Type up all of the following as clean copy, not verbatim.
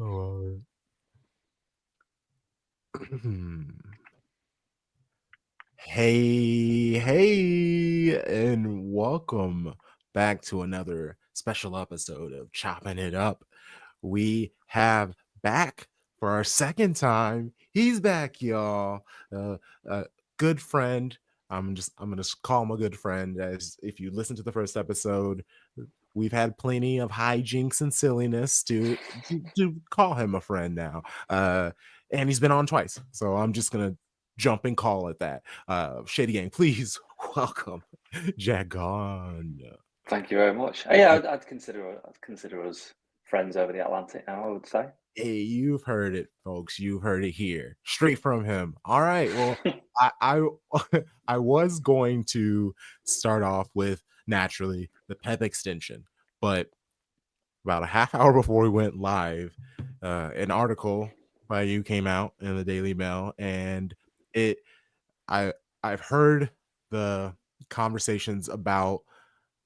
Oh, hey, and welcome back to another special episode of Chopping It Up. We have back for our second time. He's back, y'all. Uh, a good friend. I'm gonna call him a good friend. As if you listen to the first episode, we've had plenty of hijinks and silliness to call him a friend now. And he's been on twice, so I'm just gonna jump and call it that. Shady Gang, please welcome Jack Gaughan. Thank you very much. Yeah, I'd consider us friends over the Atlantic now, I would say. Hey, you've heard it, folks. You've heard it here, straight from him. All right. Well, I I was going to start off with naturally the Pep extension, but about a half hour before we went live, an article by you came out in the Daily Mail, and it I I've heard the conversations about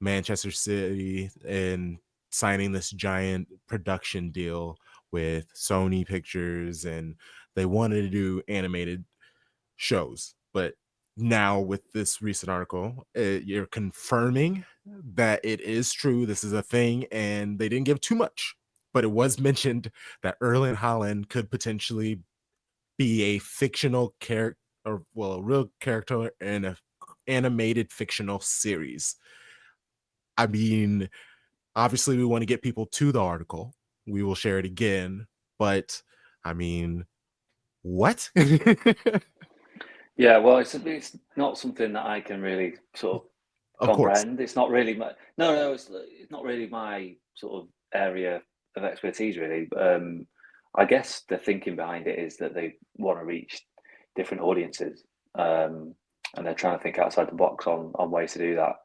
Manchester City and signing this giant production deal with Sony Pictures, and they wanted to do animated shows. But now with this recent article, you're confirming that it is true. This is a thing, and they didn't give too much, but it was mentioned that Erling Haaland could potentially be a fictional character, or well, a real character in a animated fictional series. I mean, obviously, we want to get people to the article. We will share it again, but I mean, what? Yeah, well, it's not something that I can really sort of Of course. comprehend. It's not really my no, it's not really my sort of area of expertise, really. I guess the thinking behind it is that they want to reach different audiences, and they're trying to think outside the box on ways to do that.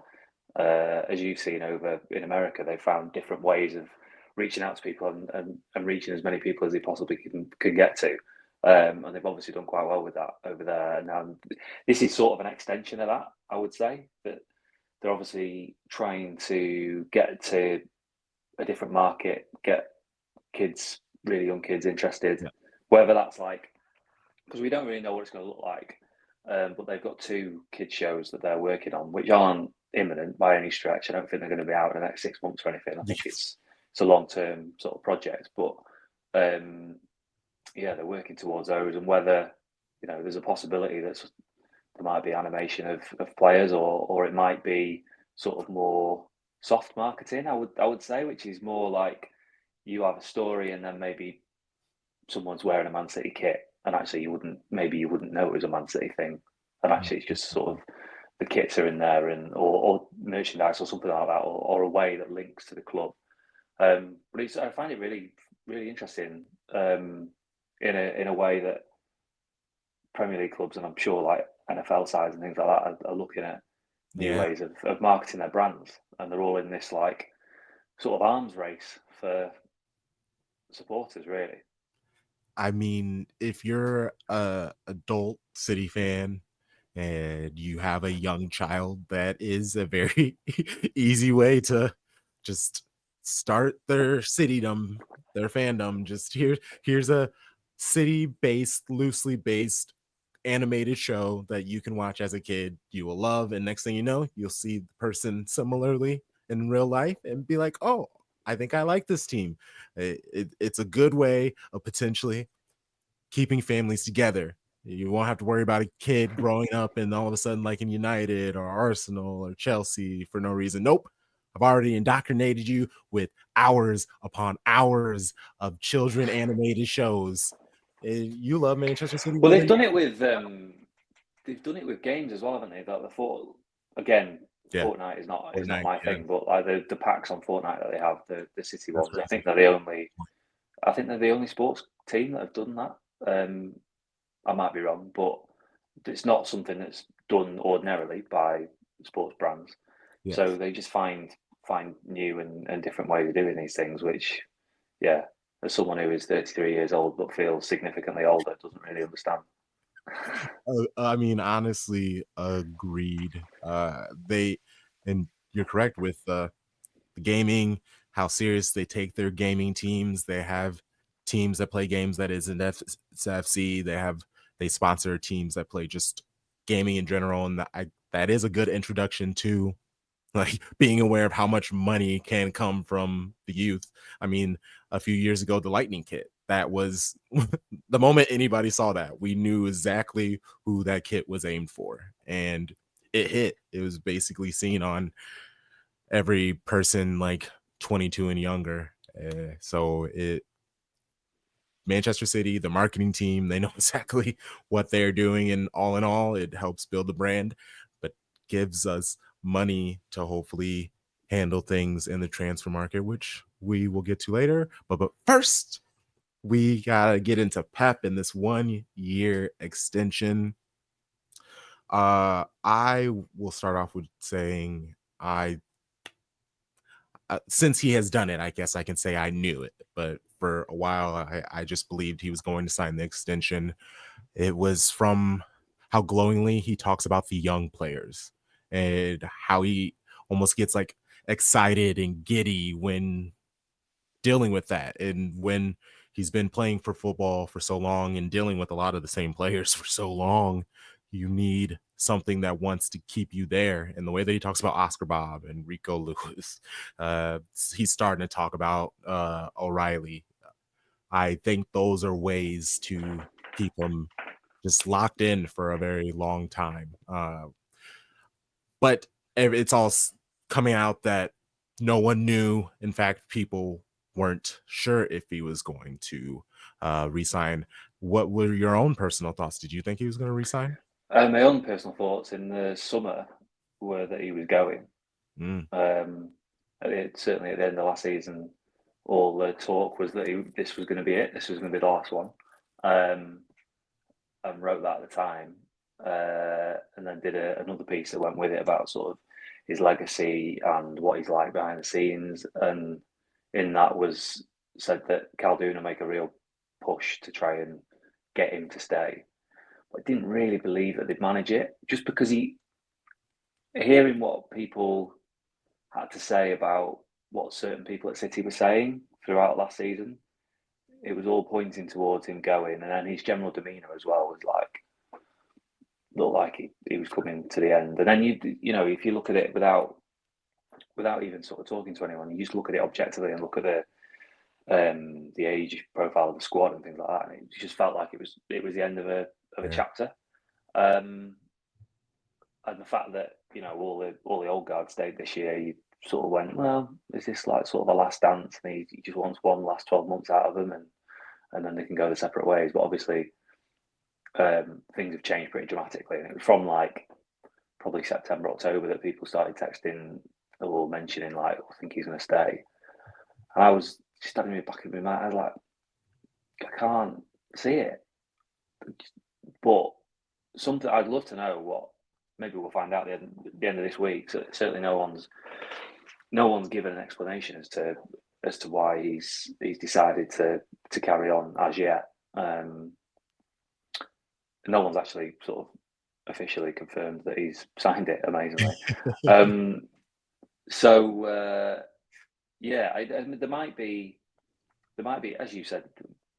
As you've seen over in America, they found different ways of reaching out to people and reaching as many people as they possibly can get to. And they've obviously done quite well with that over there. And now this is sort of an extension of that, I would say, that they're obviously trying to get to a different market, get kids, really young kids interested, Yeah. whether that's like, because we don't really know what it's going to look like. But they've got two kid shows that they're working on, which aren't imminent by any stretch. I don't think they're going to be out in the next 6 months or anything. I think Yes. it's a long term sort of project, but um, yeah, they're working towards those, and whether there's a possibility that there might be animation of players, or it might be sort of more soft marketing. I would say, which is more like you have a story, and then maybe someone's wearing a Man City kit, and actually you wouldn't know it was a Man City thing, and actually it's just sort of the kits are in there, and or merchandise or something like that, or a way that links to the club. But I find it really really interesting, in a way that Premier League clubs, and I'm sure like NFL sides and things like that, are looking at new Yeah. ways of marketing their brands, and they're all in this like sort of arms race for supporters, really. I mean, if you're a adult City fan and you have a young child, that is a very easy way to just start their citydom, their fandom. Just here's a city-based, loosely based animated show that you can watch as a kid. You will love, and next thing you know, you'll see the person similarly in real life and be like, "Oh, I think I like this team." It's a good way of potentially keeping families together. You won't have to worry about a kid growing up and all of a sudden liking United or Arsenal or Chelsea for no reason. Nope. I've already indoctrinated you with hours upon hours of children animated shows. You love Manchester City Well, more than they've done it with games as well, haven't they? That the thought again, yeah, Fortnite is not Fortnite. my Yeah, thing, but like the packs on Fortnite that they have, the City that's ones, crazy. I think they're the only sports team that have done that. I might be wrong, but it's not something that's done ordinarily by sports brands. So Yes. they just find new and different ways of doing these things, which, yeah, as someone who is 33 years old but feels significantly older, doesn't really understand. I mean, honestly, agreed. They and you're correct with the gaming, how serious they take their gaming teams. They have teams that play games that isn't FC. They sponsor teams that play just gaming in general, and that is a good introduction to like being aware of how much money can come from the youth. I mean, a few years ago, the Lightning kit, that was the moment anybody saw that, we knew exactly who that kit was aimed for. And it hit. It was basically seen on every person like 22 and younger. So it Manchester City, the marketing team, they know exactly what they're doing. And all in all, it helps build the brand, but gives us money to hopefully handle things in the transfer market, which we will get to later. But first, we got to get into Pep in this 1 year extension. I will start off with saying since he has done it, I guess I can say I knew it. But for a while, I just believed he was going to sign the extension. It was from how glowingly he talks about the young players and how he almost gets like excited and giddy when dealing with that. And when he's been playing for football for so long and dealing with a lot of the same players for so long, you need something that wants to keep you there. And the way that he talks about Oscar Bob and Rico Lewis, he's starting to talk about O'Reilly. I think those are ways to keep him just locked in for a very long time. But it's all coming out that no one knew. In fact, people weren't sure if he was going to resign. What were your own personal thoughts? Did you think he was going to resign? My own personal thoughts in the summer were that he was going. Mm. Certainly at the end of last season, all the talk was that this was going to be it. This was going to be the last one. And wrote that at the time, and then did another piece that went with it about sort of his legacy and what he's like behind the scenes. And in that was said that Calduna make a real push to try and get him to stay. But I didn't really believe that they'd manage it, just because hearing what people had to say about what certain people at City were saying throughout last season, it was all pointing towards him going, and then his general demeanour as well was like looked like he was coming to the end. And then you know if you look at it without even sort of talking to anyone, you just look at it objectively and look at the age profile of the squad and things like that, and it just felt like it was the end of a Yeah. chapter. And the fact that all the old guard stayed this year, you sort of went, well, is this like sort of a last dance? And he just wants one last 12 months out of them, and then they can go their separate ways. But obviously, things have changed pretty dramatically, and it was from like probably September, October that people started texting or mentioning like, I think he's going to stay. And I was just having me back in my mind. I was like, I can't see it. But something I'd love to know what. Maybe we'll find out at the end of this week. So certainly, no one's given an explanation as to why he's decided to carry on as yet. No one's actually sort of officially confirmed that he's signed it. Amazingly, yeah, there might be, as you said,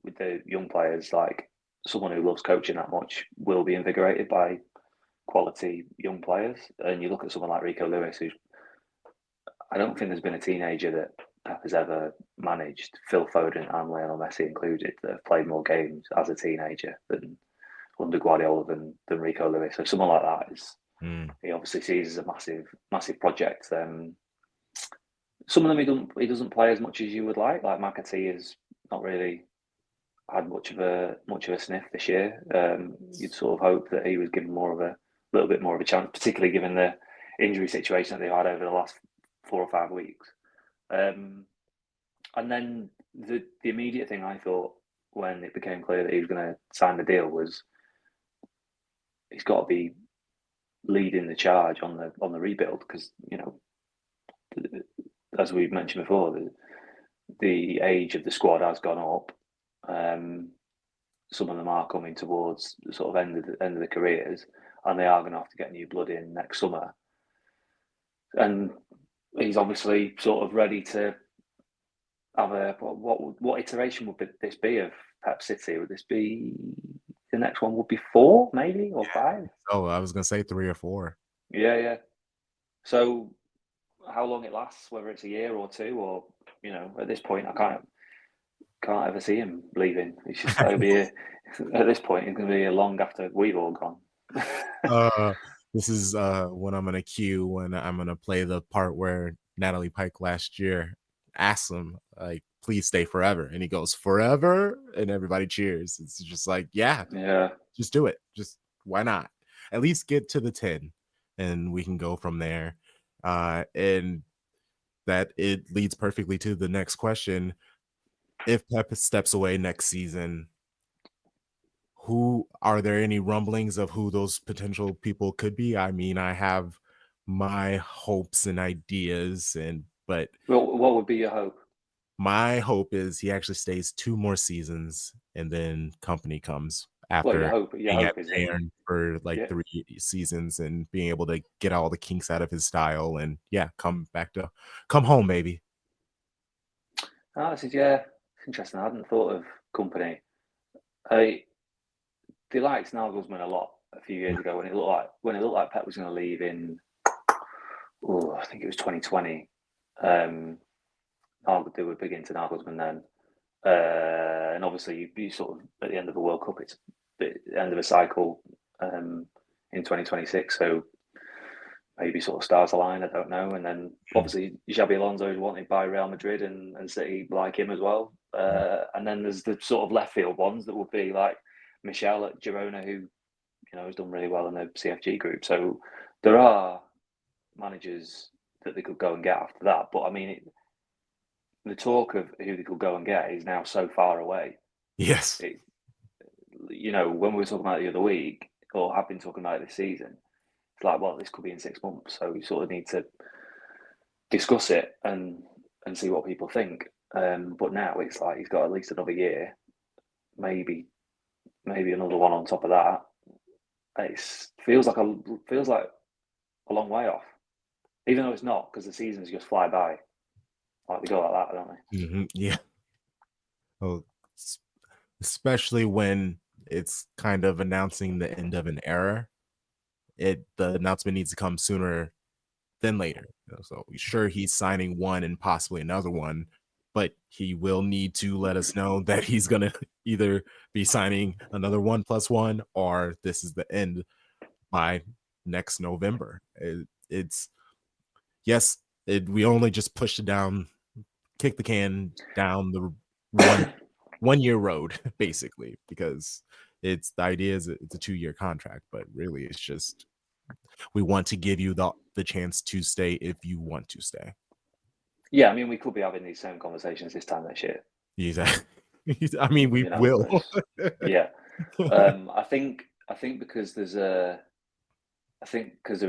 with the young players, like someone who loves coaching that much will be invigorated by quality young players. And you look at someone like Rico Lewis, who's, I don't think there's been a teenager that Pep has ever managed, Phil Foden and Lionel Messi included, that have played more games as a teenager than under Guardiola than Rico Lewis. So someone like that is, he obviously sees as a massive project. Some of them he doesn't play as much as you would like McAtee has not really had much of a sniff this year. You'd sort of hope that he was given a little bit more of a chance, particularly given the injury situation that they've had over the last 4 or 5 weeks. And then the immediate thing I thought when it became clear that he was going to sign the deal was he's got to be leading the charge on the rebuild, because as we've mentioned before, the age of the squad has gone up. Some of them are coming towards the sort of end of the careers, and they are going to have to get new blood in next summer. And he's obviously sort of ready to have a what iteration this be of Pep City? Would this be the next one? Would be four, maybe, or five? Oh, I was gonna say 3 or 4. Yeah, yeah. So how long it lasts, whether it's a year or two, or at this point, I can't ever see him leaving. It's just it'll be at this point, it's going to be a long after we've all gone. Uh, this is, when I'm gonna cue when I'm gonna play the part where Natalie Pike last year asks him, like, "Please stay forever," and he goes, "Forever?" And everybody cheers. It's just like, yeah, Yeah, just do it. Just why not? At least get to the 10, and we can go from there. And that it leads perfectly to the next question. If Pep steps away next season, who are there any rumblings of who those potential people could be? I mean, I have my hopes and ideas, but well, what would be your hope? my hope is he actually stays 2 more seasons and then company comes Well, after your being at hope is that Bayern for like yeah. 3 seasons and being able to get all the kinks out of his style and, yeah, come home, baby. Oh, this is yeah, it's interesting. I hadn't thought of company. I They liked Nagelsmann a lot a few years ago when it looked like Pep was going to leave in. Oh, I think it was 2020. Um, they were big into Nagelsmann then. And obviously, you sort of at the end of the World Cup, it's the end of a cycle in 2026. So maybe sort of stars align. I don't know. And then obviously, Xabi Alonso is wanted by Real Madrid and City like him as well. And then there's the sort of left field ones that would be like Michel at Girona, who has done really well in the CFG group. So there are managers that they could go and get after that. But I mean, the talk of who they could go and get is now so far away. Yes. It, when we were talking about it the other week, or have been talking about it this season, it's like, well, this could be in 6 months, so we sort of need to discuss it and see what people think. But now it's like he's got at least another year, maybe another one on top of that. It feels like a long way off, even though it's not, because the seasons just fly by. Like they go like that, don't they? Yeah. Oh, s especially when it's kind of announcing the end of an era. The announcement needs to come sooner than later. So sure, he's signing one and possibly another one, but he will need to let us know that he's gonna either be signing another 1+1 or this is the end by next November. It's yes, we only just pushed it down, kick the can down the one 1 year road, basically, because the idea is it's a 2-year contract, but really it's just we want to give you the chance to stay if you want to stay. Yeah, I mean, we could be having these same conversations this time next year. Exactly. I mean, we will. Yeah. I think because there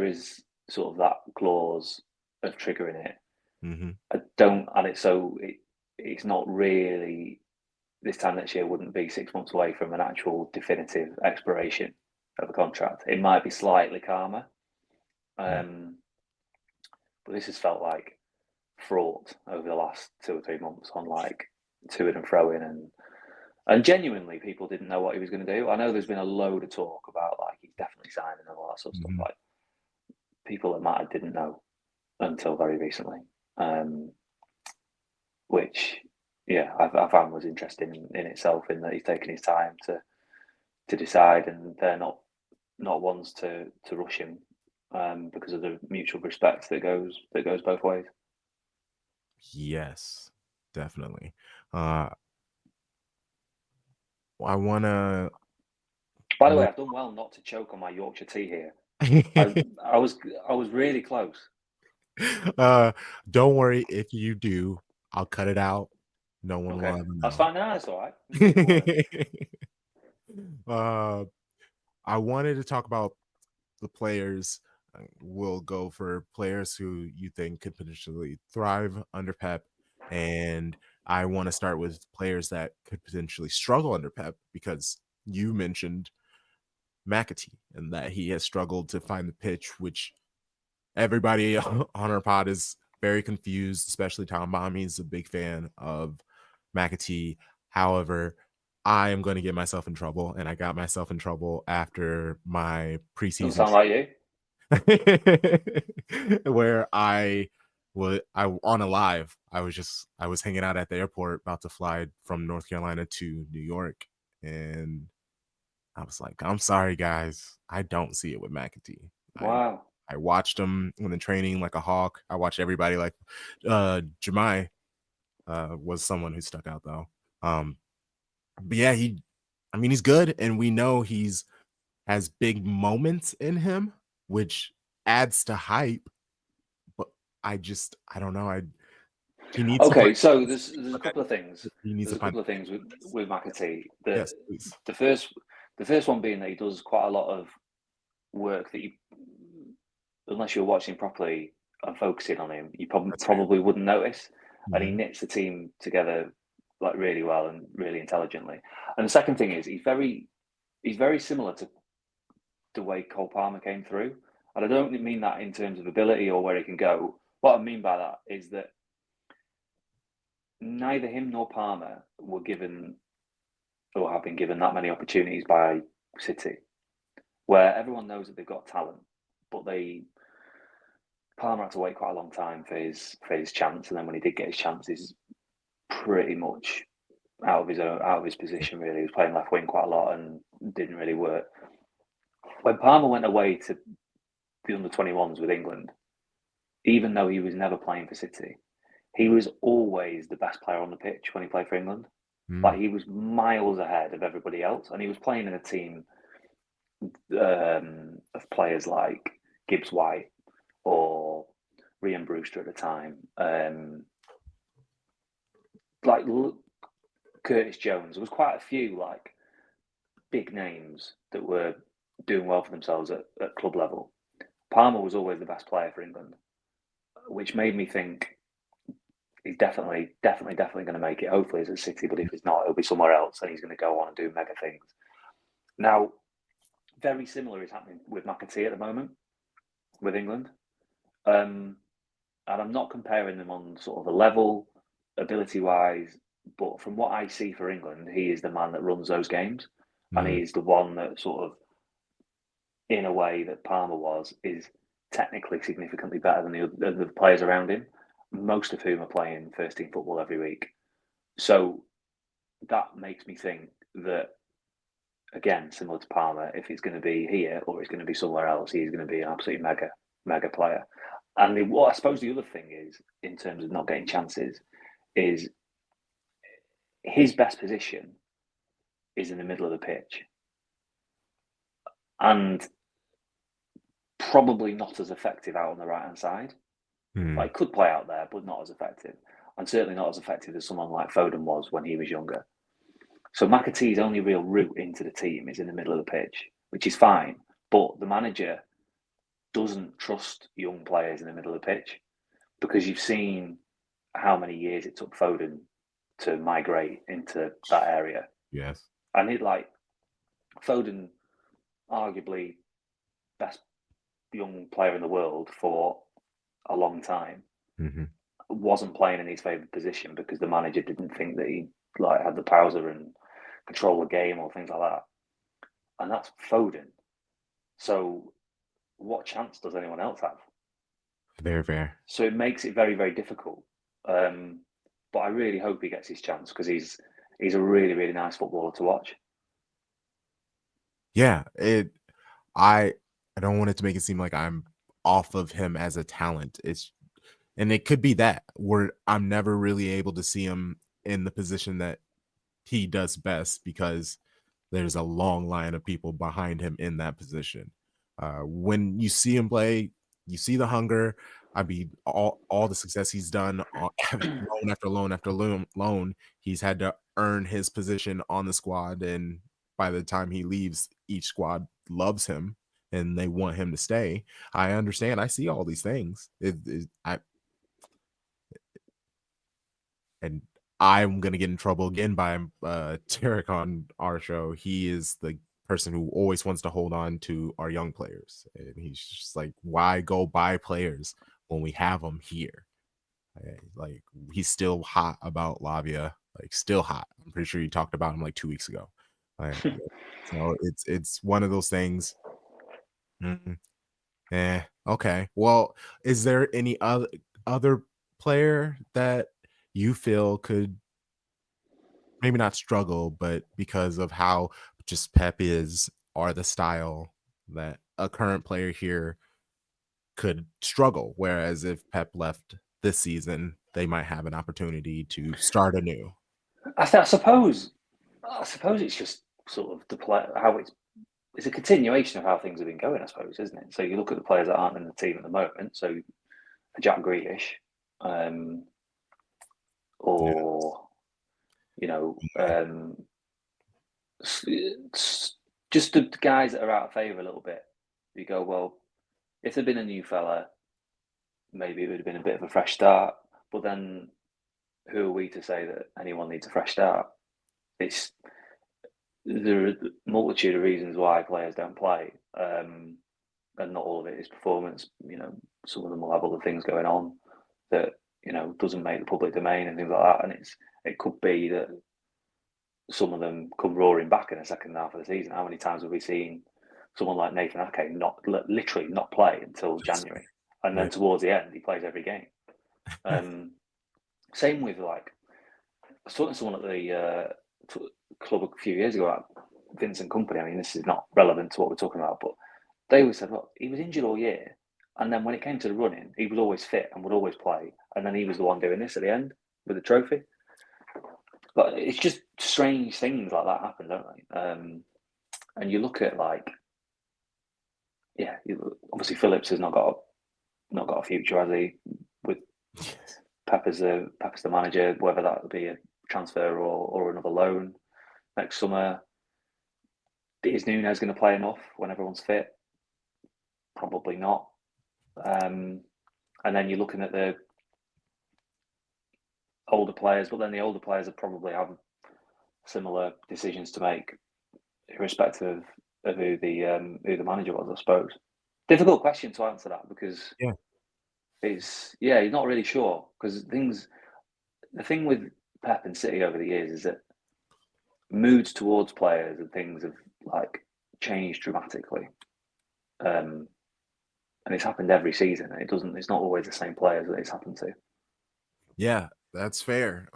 is sort of that clause of triggering it. Mhm. I don't, and it's not really this time next year wouldn't be 6 months away from an actual definitive expiration of a contract. It might be slightly calmer, Mm. but this has felt like fraught over the last 2 or 3 months on like to and fro in and genuinely people didn't know what he was going to do. I know there's been a load of talk about like he's definitely signing and all that sort of stuff. Mhm. Like people that mattered didn't know until very recently, um, which yeah, I found was interesting in itself in that he's taken his time to decide, and they're not ones to rush him because of the mutual respect that goes both ways. Yes, definitely. Uh, I wanna By the way, move I've done well not to choke on my Yorkshire tea here. I I was I was really close. uh, don't worry if you do, I'll cut it out. No one will Okay, ever that's know. fine. No, that's all right. You can keep it quiet. Uh, I wanted to talk about the players. We'll go for players who you think could potentially thrive under Pep, and I want to start with players that could potentially struggle under Pep because you mentioned McAtee and that he has struggled to find the pitch, which everybody on our pod is very confused, especially Tom Bommy's a big fan of McAtee. However, I am going to get myself in trouble, and I got myself in trouble after my Doesn't preseason sound like you. where I on a live. I was hanging out at the airport about to fly from North Carolina to New York, and I was like, I'm sorry guys, I don't see it with McAtee. Wow. I watched him in the training like a hawk. I watched everybody like Jemai was someone who stuck out though. But yeah, I mean he's good, and we know he's has big moments in him, which adds to hype. But I don't know. He needs to Okay, find so there's a okay. couple of things. He needs to There's a find couple of things with McAtee. The yes, please. the first the first one being that he does quite a lot of work that you, unless you're watching properly and focusing on him, you That's fair. probably wouldn't notice. And he Mhm. knits the team together like really well and really intelligently. And the second thing is he's very similar to the way Cole Palmer came through. And I don't mean that in terms of ability or where he can go. What I mean by that is that neither him nor Palmer were given or have been given that many opportunities by City, where everyone knows that they've got talent, but Palmer had to wait quite a long time for his chance, and then when he did get his chance, he's pretty much out of his position. Really, he was playing left wing quite a lot and didn't really work. When Palmer went away to the under 21s with England, even though he was never playing for City, he was always the best player on the pitch when he played for England. Mm, Like he was miles ahead of everybody else, and he was playing in a team of players like Gibbs White or Ryan Brewster at the time, like Curtis Jones. There was quite a few like big names that were doing well for themselves at club level. Palmer was always the best player for England, which made me think he's definitely going to make it. Hopefully, it's at City, but if he's not, it'll be somewhere else, and he's going to go on and do mega things. Now, very similar is happening with McAtee at the moment with England, and I'm not comparing them on sort of a level, ability wise, but from what I see for England, he is the man that runs those games, and mm, he's the one that sort of, in a way that Palmer was, is technically significantly better than the players around him, most of whom are playing first team football every week. So that makes me think that, again, similar to Palmer, if he's going to be here or he's going to be somewhere else, he's going to be an absolute mega player. And what I suppose the other thing is, in terms of not getting chances, is his best position is in the middle of the pitch, and probably not as effective out on the right hand side. mm. Like, could play out there, but not as effective, and certainly not as effective as someone like Foden was when he was younger. So McAtee's only real route into the team is in the middle of the pitch, which is fine. But the manager doesn't trust young players in the middle of the pitch, because you've seen how many years it took Foden to migrate into that area. Yes. And it like Foden, arguably best young player in the world for a long time, Hmm. wasn't playing in his favourite position because the manager didn't think that he like had the powers and control the game or things like that. And that's Foden. So what chance does anyone else have? Very fair. So it makes it very, very difficult. But I really hope he gets his chance because he's a really, really nice footballer to watch. Yeah, I I don't want it to make it seem like I'm off of him as a talent. And it could be that where I'm never really able to see him in the position that he does best because there's a long line of people behind him in that position. When you see him play, you see the hunger. I mean, all the success he's done on loan after loan after loan. He's had to earn his position on the squad, and by the time he leaves, each squad loves him and they want him to stay. I understand. I see all these things. And I'm gonna get in trouble again by Tarek on our show. He is the person who always wants to hold on to our young players, and he's just like, "Why go buy players when we have them here?" Like he's still hot about Lavia, like still hot. I'm pretty sure you talked about him like 2 weeks ago. Yeah. So it's one of those things. Mhm. Okay. Well, is there any other player that you feel could maybe not struggle, but because of how just Pep is or the style that a current player here could struggle? Whereas if Pep left this season, they might have an opportunity to start anew. I suppose. I suppose it's just sort of the play how it's a continuation of how things have been going, I suppose, isn't it? So you look at the players that aren't in the team at the moment. So Jack Grealish, um, Yeah. or you know, just the guys that are out of favour a little bit. You go, well, if there'd been a new fella, maybe it would have been a bit of a fresh start. But then, who are we to say that anyone needs a fresh start? It's there are a multitude of reasons why players don't play, and not all of it is performance. Some of them will have other things going on that doesn't make the public domain and things like that. And it could be that some of them come roaring back in the second half of the season. How many times have we seen someone like Nathan Ake literally not play until January, and then Right. towards the end he plays every game? Same with like I was talking to someone at the club a few years ago about Vincent Company. I mean, this is not relevant to what we're talking about, but they always said, "Look, he was injured all year, and then when it came to the running, he was always fit and would always play, and then he was the one doing this at the end with the trophy." But it's just strange things like that happen, don't they? And you look at like, yeah, obviously Phillips has not got a future, has he? With Pep as the manager, whether that would be a transfer or another loan next summer. Is Nunes going to play enough when everyone's fit? Probably not. And then you're looking at the older players, but then the older players will probably have similar decisions to make, irrespective of who the manager was. I suppose. Difficult question to answer that because Yeah. you're not really sure because things. The thing with Pep and City over the years is that moods towards players and things have like changed dramatically. Um, and it's happened every season. It doesn't. It's not always the same players that it's happened to. Yeah, that's fair.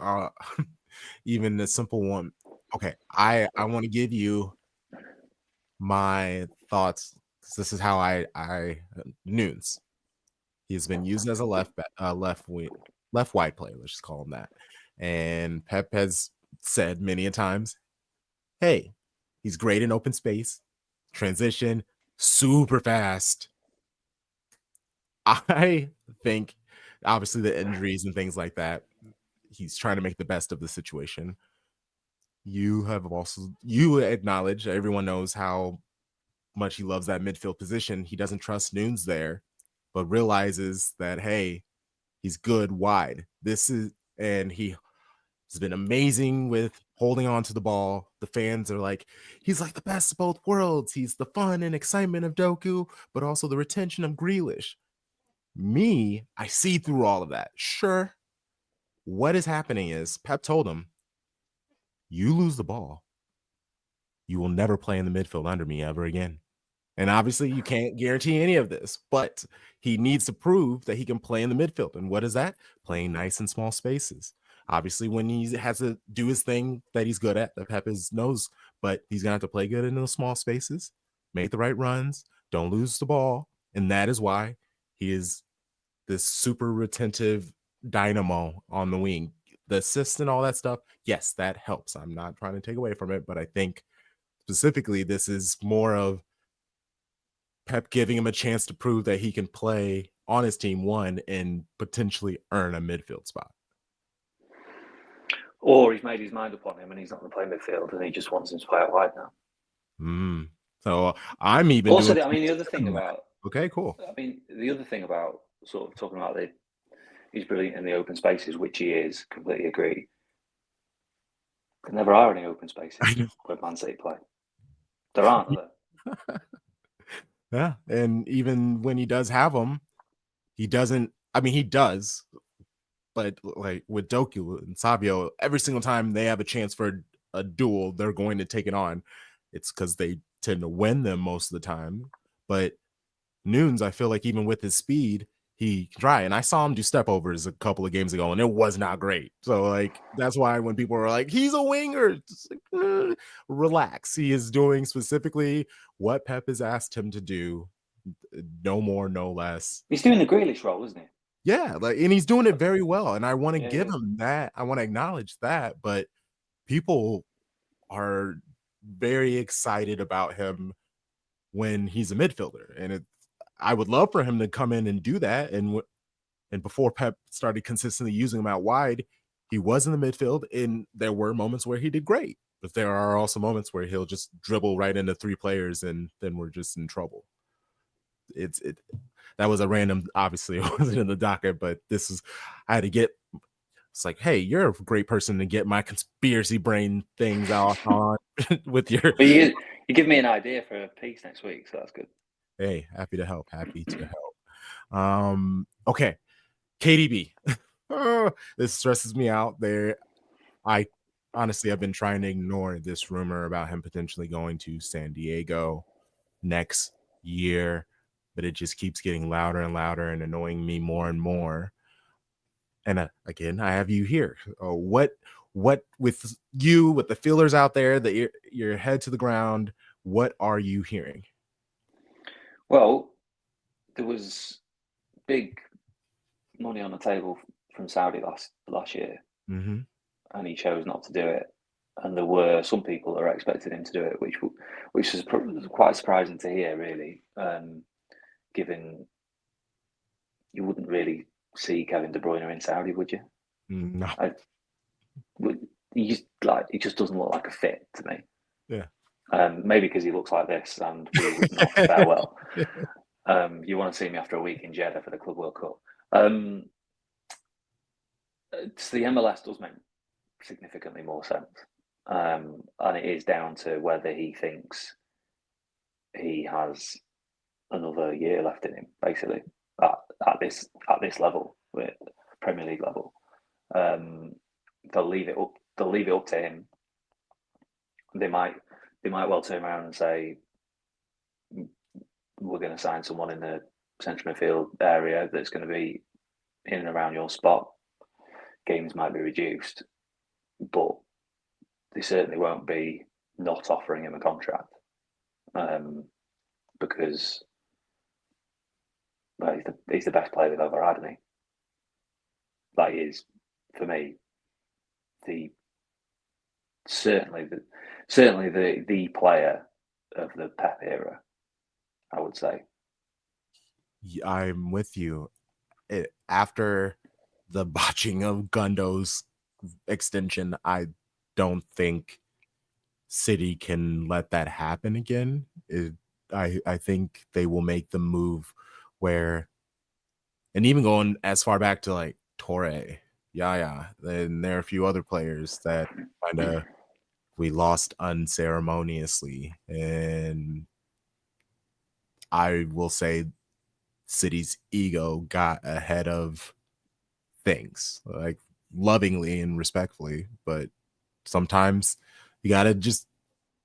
Even the simple one. Okay, I want to give you my thoughts 'cause this is how I Nunes. He's been used as a left wing, left wide player. Let's just call him that. And Pep has said many a times, "Hey, he's great in open space, transition, super fast." I think, obviously, the injuries and things like that. He's trying to make the best of the situation. You acknowledge everyone knows how much he loves that midfield position. He doesn't trust Nunes there, but realizes that hey, he's good wide. And he has been amazing with holding on to the ball. The fans are like, he's like the best of both worlds. He's the fun and excitement of Doku, but also the retention of Grealish. Me, I see through all of that. Sure, what is happening is Pep told him, you lose the ball, you will never play in the midfield under me ever again. And obviously, you can't guarantee any of this, but he needs to prove that he can play in the midfield. And what is that? Playing nice and small spaces. Obviously, when he has to do his thing that he's good at, that Pep knows, but he's gonna have to play good in those small spaces, make the right runs, don't lose the ball, and that is why he is this super retentive dynamo on the wing. The assists and all that stuff, yes, that helps. I'm not trying to take away from it, but I think specifically this is more of Pep giving him a chance to prove that he can play on his team one and potentially earn a midfield spot. Or he's made his mind up on him and he's not going to play midfield and he just wants him to play out wide now. So I'm even Also, doing the other thing about okay, cool. the other thing about sort of talking about he's brilliant in the open spaces, which he is. Completely agree. There never are any open spaces where Man City play. There aren't, are there? Yeah, and even when he does have them, he doesn't. I mean, he does. But like with Doku and Sabio, every single time they have a chance for a duel, they're going to take it on. It's because they tend to win them most of the time. But Nunes, I feel like even with his speed, he can try. And I saw him do step overs a couple of games ago, and it was not great. So like that's why when people were like, he's a winger, like, relax. He is doing specifically what Pep has asked him to do. No more, no less. He's doing the Grealish role, isn't he? Yeah, like, and he's doing it very well. And I want to give Yeah. him that. I want to acknowledge that. But people are very excited about him when he's a midfielder, and I would love for him to come in and do that. And before Pep started consistently using him out wide, he was in the midfield, and there were moments where he did great. But there are also moments where he'll just dribble right into three players, and then we're just in trouble. It that was a random. Obviously, it wasn't in the docket, but this is I had to get. It's like, hey, you're a great person to get my conspiracy brain things out on with your. But you give me an idea for a piece next week, so that's good. Hey, happy to help. Happy to help. Okay, KDB. This stresses me out. There, I honestly have been trying to ignore this rumor about him potentially going to San Diego next year, but it just keeps getting louder and louder and annoying me more and more. And again, I have you here. What with you with the feelers out there, that your head to the ground? What are you hearing? Well, there was big money on the table from Saudi last year, Mm-hmm. and he chose not to do it. And there were some people that were expecting him to do it, which was quite surprising to hear, really, given you wouldn't really see Kevin De Bruyne in Saudi, would you? No. He just doesn't look like a fit to me. Yeah. Maybe because he looks like this, and we would not fare well. You want to see me after a week in Jeddah for the Club World Cup. So the MLS does make significantly more sense, and it is down to whether he thinks he has another year left in him, basically at this level, with Premier League level. They'll leave it up to him. They might well turn around and say, we're going to sign someone in the central midfield area that's going to be in and around your spot. Games might be reduced, but they certainly won't be not offering him a contract, because he's the best player they've ever had, isn't he? That is, for me, certainly the player of the Pep era, I would say. I'm with you. After the botching of Gundo's extension, I don't think City can let that happen again. I think they will make the move where, and even going as far back to like Torre, yeah, then there are a few other players that kind of we lost unceremoniously, and I will say City's ego got ahead of things, like lovingly and respectfully, but sometimes you got to just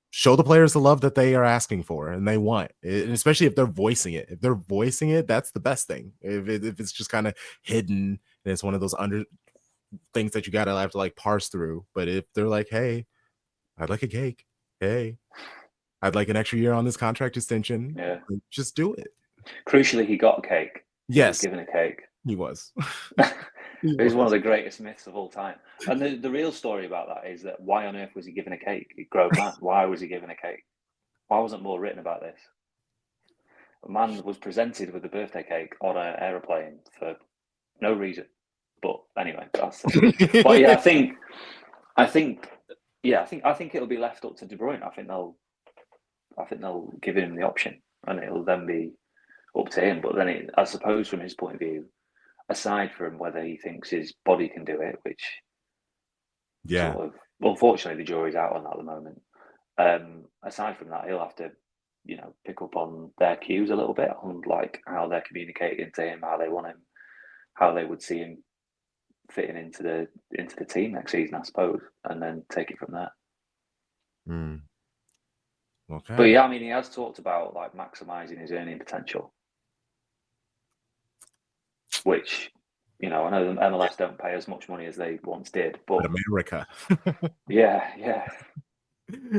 show the players the love that they are asking for and they want, and especially if they're voicing it. If they're voicing it, that's the best thing. If it's just kind of hidden and it's one of those under things that you got to have to like parse through. But if they're like, hey, I'd like a cake. Hey, I'd like an extra year on this contract extension. Yeah. Just do it. Crucially, he got a cake. He was Yes, given a cake. he was. He's one of the greatest myths of all time. And the real story about that is that why on earth was he given a cake? He grown man. Why was he given a cake? Why wasn't more written about this? A man was presented with a birthday cake on an aeroplane for no reason. But anyway, that's. But yeah, I think it'll be left up to De Bruyne. I think they'll give him the option, and it'll then be up to him. But then, I suppose, from his point of view, aside from whether he thinks his body can do it, which Yeah. sort of, unfortunately, the jury's out on that at the moment. Aside from that, he'll have to, pick up on their cues a little bit, on like how they're communicating to him, how they want him, how they would see him fitting into the team next season, I suppose, and then take it from there. Mm. But Okay. yeah, I mean, he has talked about like maximizing his earning potential, which, you know, I know the MLS don't pay as much money as they once did, But but America, yeah.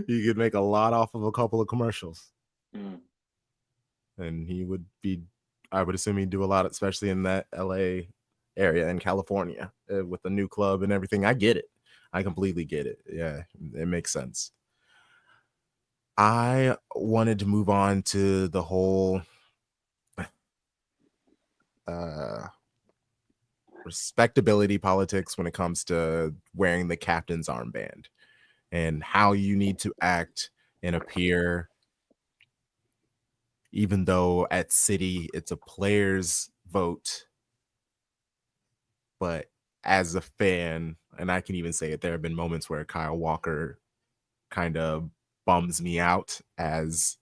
you could make a lot off of a couple of commercials, Mm. and he would be. I would assume he'd do a lot, especially in that LA area in California with the new club and everything. I get it. I completely get it. Yeah, it makes sense. I wanted to move on to the whole uh respectability politics when it comes to wearing the captain's armband and how you need to act and appear, even though at City it's a player's vote. But as a fan, and I can even say it, there have been moments where Kyle Walker kind of bums me out as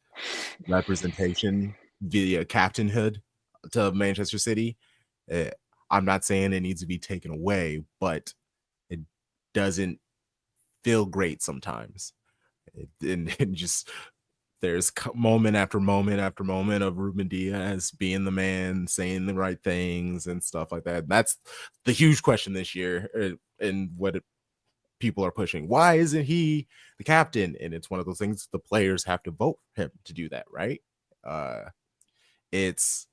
representation via captainhood to Manchester City. Uh, I'm not saying it needs to be taken away, but it doesn't feel great sometimes. And just there's moment after moment after moment of Ruben Diaz being the man, saying the right things and stuff like that. That's the huge question this year, and what people are pushing. Why isn't he the captain? And it's one of those things the players have to vote for him to do that, right? Uh, it's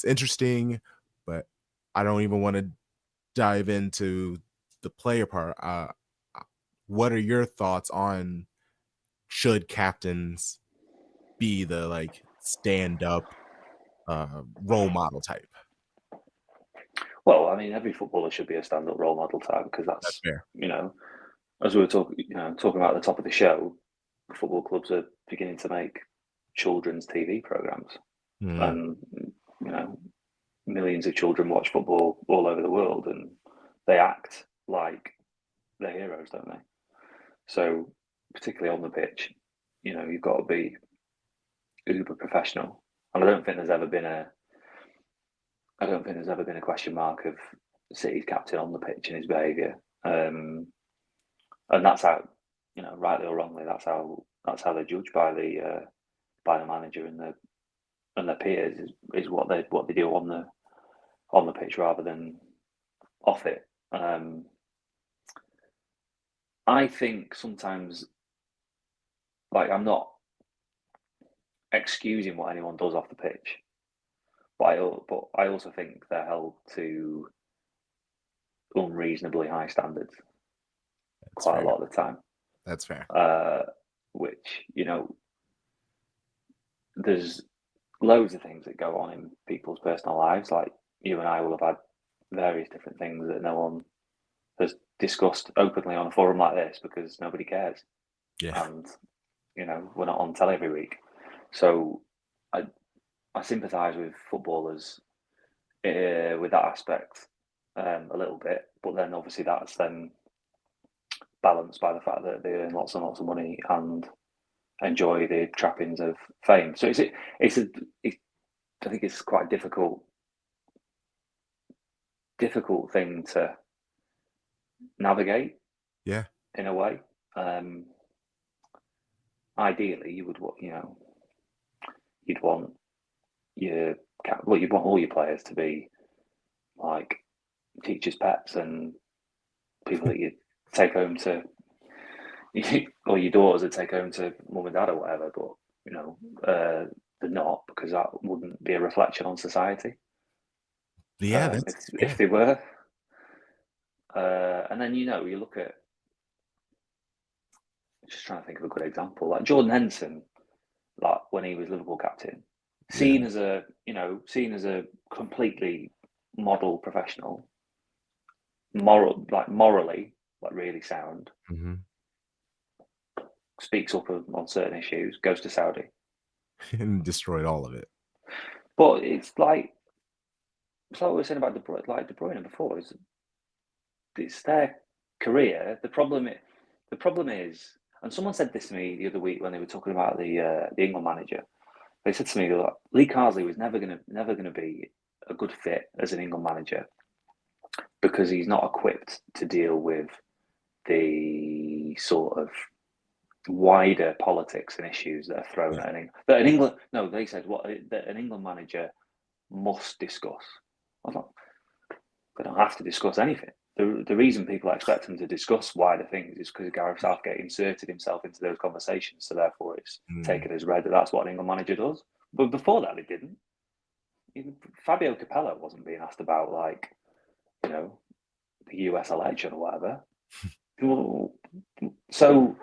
interesting, but I don't even want to dive into the player part. What are your thoughts on should captains be the like stand up role model type? Well, I mean, every footballer should be a stand-up role model type because That's that's, fair. you know, as we were talking about at the top of the show, football clubs are beginning to make children's TV programs, Mm, and you know, millions of children watch football all over the world, and they act like they're heroes, don't they? So, particularly on the pitch, you know, you've got to be uber professional, and I don't think there's ever been a question mark of City's captain on the pitch and his behaviour. And that's how, you know, rightly or wrongly, that's how they're judged by the manager and their peers is what they do on the pitch rather than off it. I think sometimes, like, I'm not excusing what anyone does off the pitch, but I also think they're held to unreasonably high standards that's quite a fair. lot of the time. That's fair. Which, you know, there's loads of things that go on in people's personal lives. Like, you and I will have had various different things that no one has discussed openly on a forum like this because nobody cares, Yeah. and you know, we're not on telly every week. So I I sympathise with footballers with that aspect a little bit, but then obviously that's then balanced by the fact that they earn lots and lots of money and enjoy the trappings of fame. So it's a it, I think it's quite a difficult thing to navigate Yeah. in a way. Um, Ideally, you'd want your you'd want all your players to be like teachers' pets and people that you take home to, or your daughters that take home to mum and dad or whatever. But you know, they're not because that wouldn't be a reflection on society. Yeah, If they were, and then you look at just trying to think of a good example like Jordan Henderson, like when he was Liverpool captain, yeah. seen as a completely model professional, morally, like really sound, Mhm. speaks up on certain issues, goes to Saudi. And destroyed all of it. But it's like we were saying about De Bruyne before. It's their career. The problem is, and someone said this to me the other week when they were talking about the England manager. They said to me that Lee Carsley was never gonna be a good fit as an England manager because he's not equipped to deal with the sort of wider politics and issues that are thrown Yeah. at that an England. No, they said what that an England manager must discuss. I was like, they don't have to discuss anything. The reason people expect him to discuss wider things is because Gareth Southgate inserted himself into those conversations, so therefore it's Mm. taken as read that that's what an England manager does. But before that, it didn't. Even Fabio Capello wasn't being asked about, like, you know, the US election or whatever. So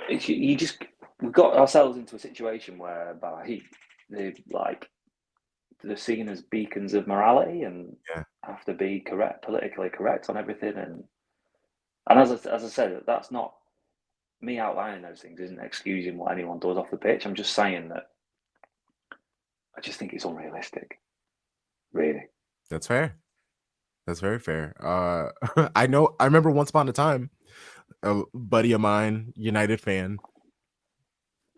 you just, we got ourselves into a situation whereby they're seen as beacons of morality and Yeah. have to be correct, politically correct on everything. And as I said, that's not me outlining those things. Isn't excusing what anyone does off the pitch. I'm just saying that I just think it's unrealistic. Really. That's fair. That's very fair. I know. I remember once upon a time, a buddy of mine, United fan,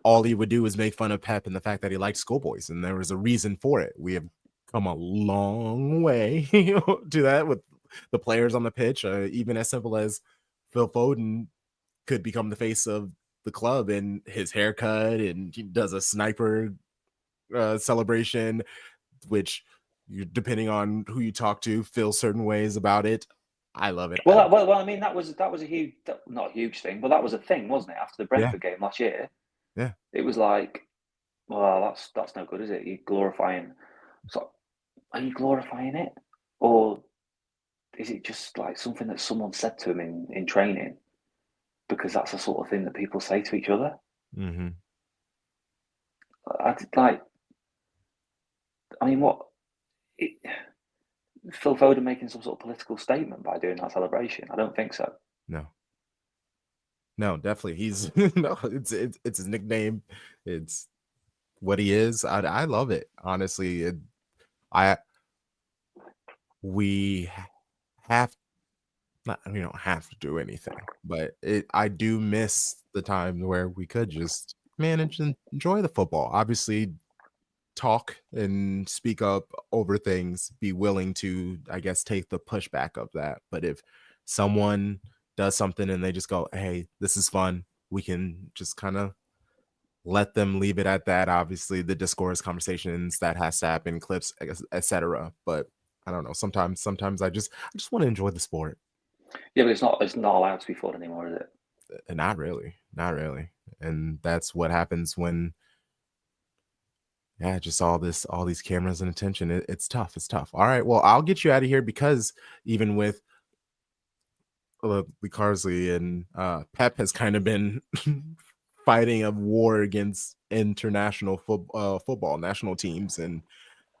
all he would do was make fun of Pep and the fact that he liked schoolboys, and there was a reason for it. We have come a long way to that with the players on the pitch. Even as simple as Phil Foden could become the face of the club, and his haircut, and he does a sniper celebration, which you, depending on who you talk to, feel certain ways about it. I love it. Well. I mean, that was a huge, not a huge thing, but that was a thing, wasn't it? After the Yeah, Brentford game last year, yeah. it was like, well, that's no good, is it? You're glorifying. So, are you glorifying it, or is it just like something that someone said to him in training? Because that's the sort of thing that people say to each other. Mm-hmm. I like. I mean, what? It, Phil Foden making some sort of political statement by doing that celebration? I don't think so. No, no, definitely. He's no. It's his nickname. It's what he is. I love it. Honestly, I we have not. We don't have to do anything, but I do miss the times where we could just manage and enjoy the football. Obviously, talk and speak up over things, be willing to, I guess, take the pushback of that. But if someone does something and they just go, hey, this is fun, we can just kind of let them leave it at that. Obviously, the discourse conversations that has to happen, clips, etc. But I don't know. Sometimes I just want to enjoy the sport. Yeah, but it's not allowed to be fun anymore, is it? Not really, not really. And that's what happens when, yeah, just all these cameras and attention. It's tough. It's tough. All right. Well, I'll get you out of here because even with Lee Carsley and Pep has kind of been fighting a war against international football national teams, and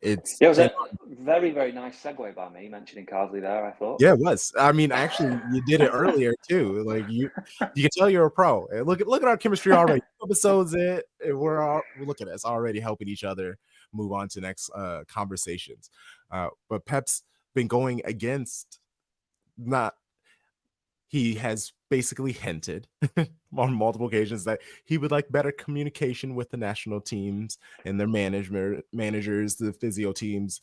it's Yeah, it was been a very, very nice segue by me mentioning Carsley there, I thought. yeah, it was. I mean, actually, you did it earlier too. Like you can tell you're a pro. And look at our chemistry already. Episodes it, and we're look at us already helping each other move on to next conversations. But Pep's been going against not. He has basically hinted on multiple occasions that he would like better communication with the national teams and their managers, the physio teams.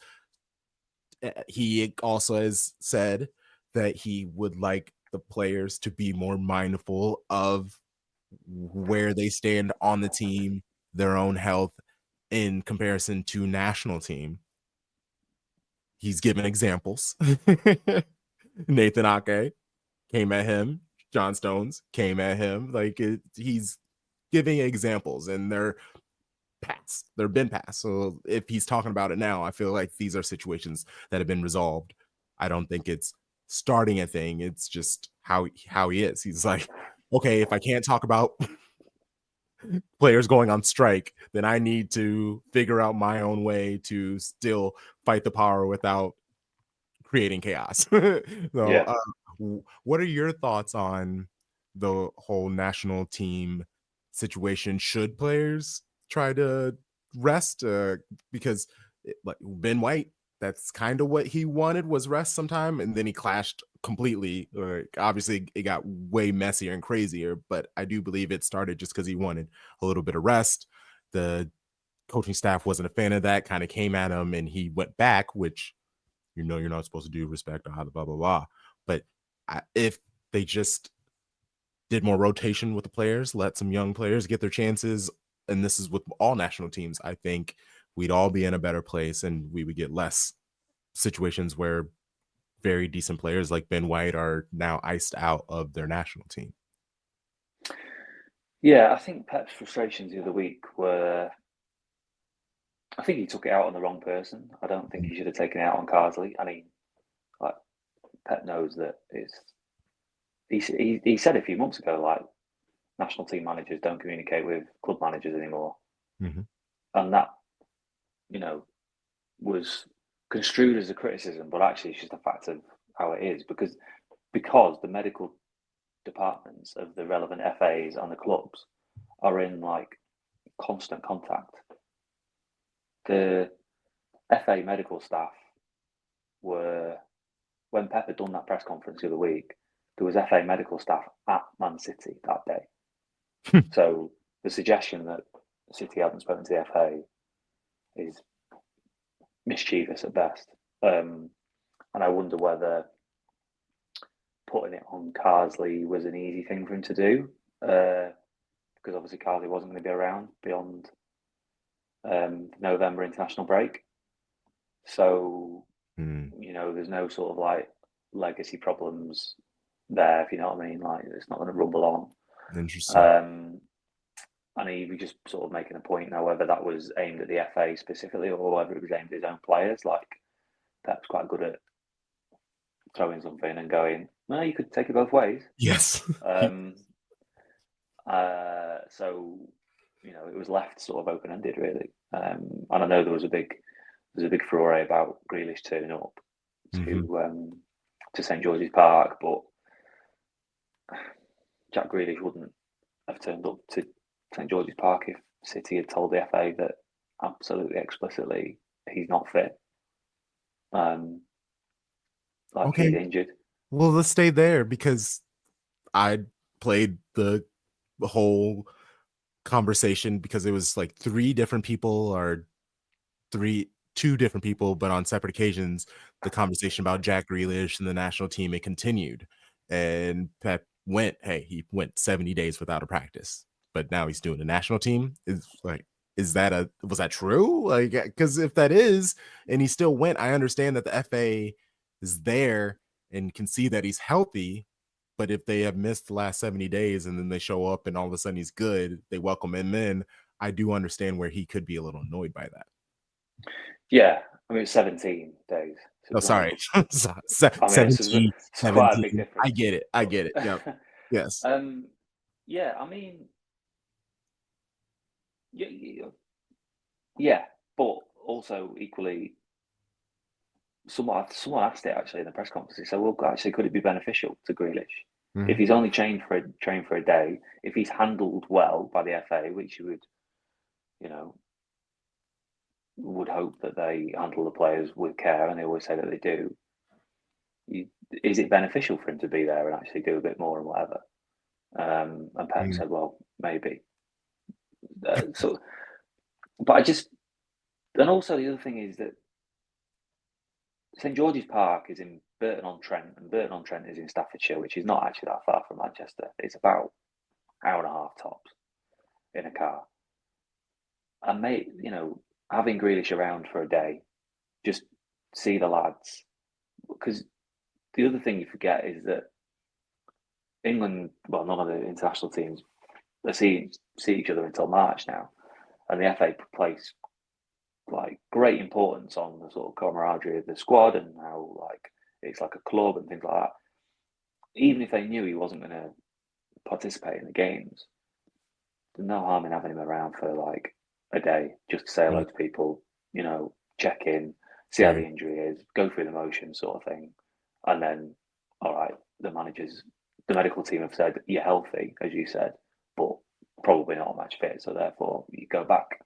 He also has said that he would like the players to be more mindful of where they stand on the team, their own health in comparison to national team. He's given examples. Nathan Ake came at him. John Stones came at him. He's giving examples, and they're past. They've been past. So if he's talking about it now, I feel like these are situations that have been resolved. I don't think it's starting a thing. It's just how he is. He's like, okay, if I can't talk about players going on strike, then I need to figure out my own way to still fight the power without creating chaos. So, Yeah. what are your thoughts on the whole national team situation? Should players try to rest? Because like Ben White, that's kind of what he wanted was rest sometime, and then he clashed completely. Obviously, it got way messier and crazier, but I do believe it started just because he wanted a little bit of rest. The coaching staff wasn't a fan of that, kind of came at him, and he went back, which you know you're not supposed to do, respect, blah blah blah blah. But if they just did more rotation with the players, let some young players get their chances, and this is with all national teams, I think we'd all be in a better place, and we would get less situations where very decent players like Ben White are now iced out of their national team. Yeah, I think Pep's frustrations the other week were. I think he took it out on the wrong person. I don't think he should have taken it out on Carsley. I mean, like Pep knows that it's. He said a few months ago, like national team managers don't communicate with club managers anymore, and that, you know, was construed as a criticism, but actually it's just a fact of how it is because the medical departments of the relevant FAs and the clubs are in like constant contact. The FA medical staff were, when Pep had done that press conference the other week, there was FA medical staff at Man City that day. So the suggestion that City hadn't spoken to the FA is mischievous at best. And I wonder whether putting it on Carsley was an easy thing for him to do, because obviously Carsley wasn't going to be around beyond November international break. So, you know, there's no sort of like legacy problems there, if you know what I mean. Like, it's not going to rumble on. Interesting. And he was just sort of making a point now, whether that was aimed at the FA specifically or whether it was aimed at his own players. Like, Pep's quite good at throwing something and going, well, you could take it both ways. Yes. So, you know, it was left sort of open-ended, really. And I know there was a big furore about Grealish turning up to St George's Park, but Jack Grealish wouldn't have turned up to St George's Park if City had told the FA that absolutely explicitly he's not fit. He's injured. Well, let's stay there because I played the whole conversation because it was like two different people, but on separate occasions, the conversation about Jack Grealish and the national team, it continued. And Pep went 70 days without a practice, but now he's doing the national team. It's like, was that true? Like, because if that is, and he still went, I understand that the FA is there and can see that he's healthy. But if they have missed the last 70 days and then they show up and all of a sudden he's good, they welcome him in. I do understand where he could be a little annoyed by that. Yeah, I mean, it's 17 days. So sorry. 17. It's quite a big difference. I get it. Yeah. Yes. Yeah, I mean, yeah, but also equally, someone asked it actually in the press conference. They said, well, actually, could it be beneficial to Grealish if he's only trained for a day, if he's handled well by the FA, which you would, you know, would hope that they handle the players with care, and they always say that they do. Is it beneficial for him to be there and actually do a bit more and whatever? And Pep said, well, maybe. But and also the other thing is that St George's Park is in Burton-on-Trent, and Burton-on-Trent is in Staffordshire, which is not actually that far from Manchester. It's about an hour and a half tops in a car. And you know, having Grealish around for a day, just see the lads. Because the other thing you forget is that England, well, none of the international teams, they see each other until March now, and the FA place like great importance on the sort of camaraderie of the squad and how like it's like a club and things like that. Even if they knew he wasn't going to participate in the games, there's no harm in having him around for like a day just to say hello to people, you know, check in, see how the injury is, go through the motions, sort of thing, and then all right, the medical team have said you're healthy, as you said, but probably not match fit, so therefore you go back.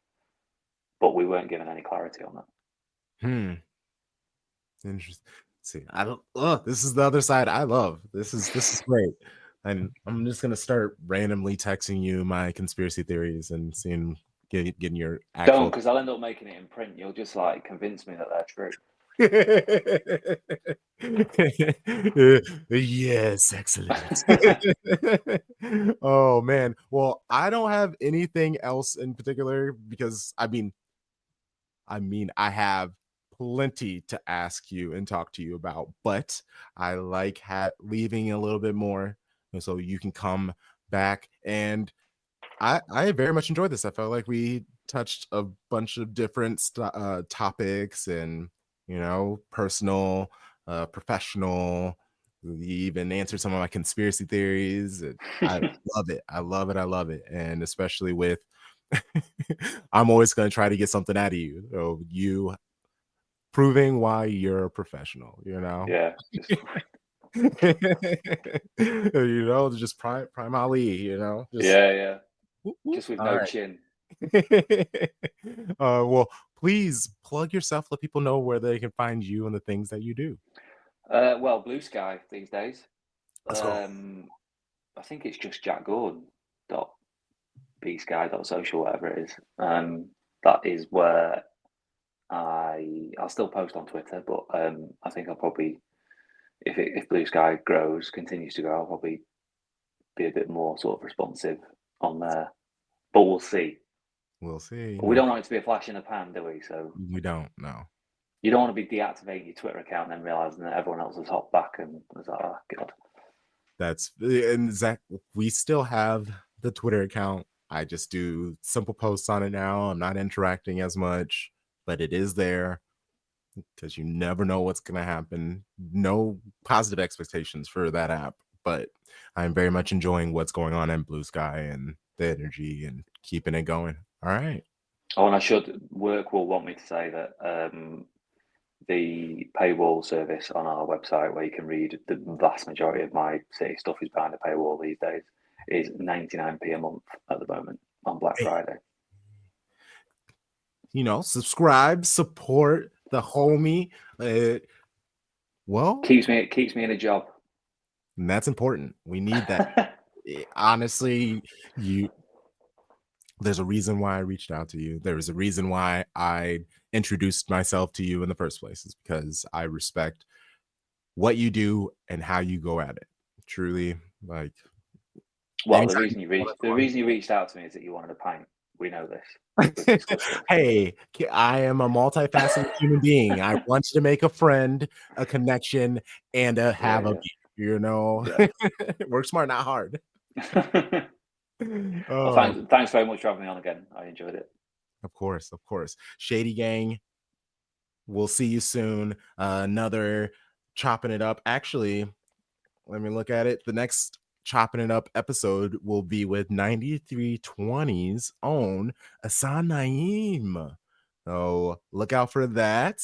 But we weren't given any clarity on that. Interesting. See, I don't. This is the other side I love. This is great, and I'm just gonna start randomly texting you my conspiracy theories and getting your actual. Don't, because I'll end up making it in print. You'll just like convince me that they're true. Yes, excellent. Oh man. Well, I don't have anything else in particular because I have plenty to ask you and talk to you about, but I like leaving a little bit more so you can come back. And I very much enjoyed this. I felt like we touched a bunch of different topics and, personal, professional. We even answered some of my conspiracy theories. I love it. I love it. I love it. And especially with, I'm always going to try to get something out of you. So you proving why you're a professional, Yeah, just just prime Ali, just yeah, yeah, whoop, whoop. just with All no right. chin. Well, please plug yourself. Let people know where they can find you and the things that you do. Well, Blue Sky these days. Let's go. I think it's just Jack Gaughan dot bsky.social, whatever it is. That is where I'll still post on Twitter, but I think I'll probably if Blue Sky continues to grow, I'll probably be a bit more sort of responsive on there. But we'll see. We'll see. We don't want it to be a flash in the pan, do we? So We don't know. you don't want to be deactivating your Twitter account and then realizing that everyone else has hopped back and was like, oh god. And Zach, we still have the Twitter account. I just do simple posts on it now. I'm not interacting as much, but it is there because you never know what's going to happen. No positive expectations for that app, but I'm very much enjoying what's going on in Blue Sky and the energy and keeping it going. All right. Oh, and work will want me to say that the paywall service on our website, where you can read the vast majority of my city stuff is behind a paywall these days, is 99p a month at the moment on Black Friday. Subscribe, support the homie. Well, keeps me in a job. And that's important. We need that. Honestly, there's a reason why I reached out to you. There is a reason why I introduced myself to you in the first place, is because I respect what you do and how you go at it. Truly, like. Well, the reason you reached out to me is that you wanted a pint. We know this. We've discussed this. Hey, I am a multifaceted human being. I want you to make a friend, a connection, and have a beer. Work smart, not hard. Well, thanks very much for having me on again. I enjoyed it. Of course. Shady Gang, we'll see you soon. Another Chopping It Up. Actually, let me look at it. The next Chopping It Up episode will be with 9320's own Asan Naeem. So look out for that.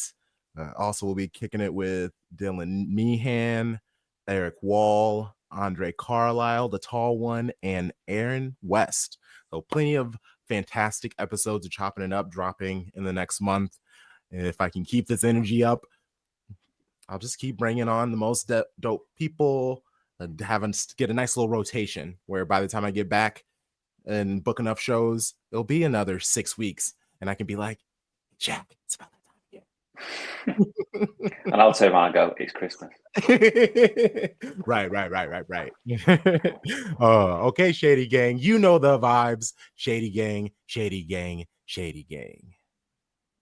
Also, we'll be kicking it with Dylan Meehan, Eric Wall, Andre Carlisle, the tall one, and Aaron West. So plenty of fantastic episodes of Chopping It Up dropping in the next month. And if I can keep this energy up, I'll just keep bringing on the most dope people and having to get a nice little rotation where by the time I get back and book enough shows, it'll be another 6 weeks. And I can be like, Jack, it's about that time again. And I'll turn around and go, it's Christmas. Right. Okay, Shady Gang. You know the vibes. Shady Gang, Shady Gang, Shady Gang.